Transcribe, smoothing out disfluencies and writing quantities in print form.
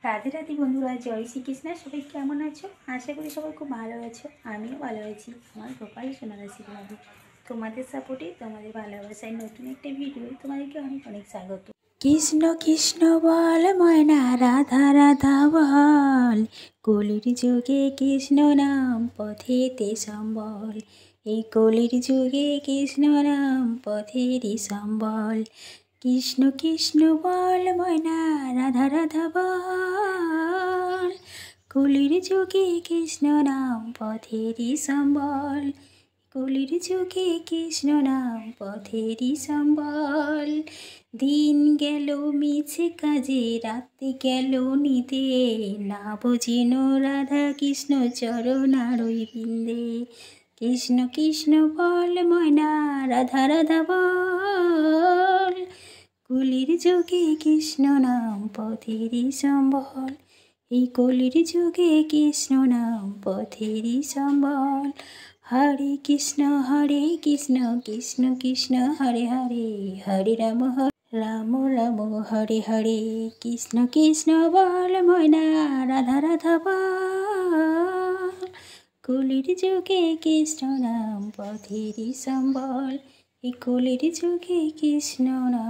রাধে রাধে বন্ধুরা, জয় শ্রীকৃষ্ণ। সবাই কেমন আছো? আশা করি সবাই খুব ভালো আছো। আমিও ভালো আছি। আমার গোপাল সোনার আশীর্বাদে, তোমাদের সাপোর্টে, তোমাদের ভালোবাসায় নতুন একটা ভিডিও তোমাদেরকে অনেক অনেক স্বাগত। কৃষ্ণ কৃষ্ণ বল ময়না, রাধা রাধা বল, কলির যুগে কৃষ্ণ নাম পথেতে সম্বল। এই কলির যুগে কৃষ্ণ নাম পথেরই সম্বল। কৃষ্ণ কৃষ্ণ বল ময়না, রাধা রাধা বল, কলির যুগে কৃষ্ণ নাম পথেরই সম্বল। কলির যুগে কৃষ্ণ নাম পথেরই সম্বল। দিন গেল মিছে কাজে, রাতে গেল নিতে, না বুঝিন রাধা কৃষ্ণ চরণারই বৃন্দে। কৃষ্ণ কৃষ্ণ বল ময়না, রাধা রাধা বল, কলির যুগে কৃষ্ণ নাম পথেরই সম্বল। এই কলির যুগে কৃষ্ণ নাম পথেরই সম্বল। হরে কৃষ্ণ কৃষ্ণ কৃষ্ণ হরে হরে, হরে রাম রাম রাম হরে হরে। কৃষ্ণ কৃষ্ণ বল ময়না, রাধা রাধা বল, কলির যুগে কৃষ্ণ নাম পথেরই সম্বল। এই কলির যুগে কৃষ্ণ নাম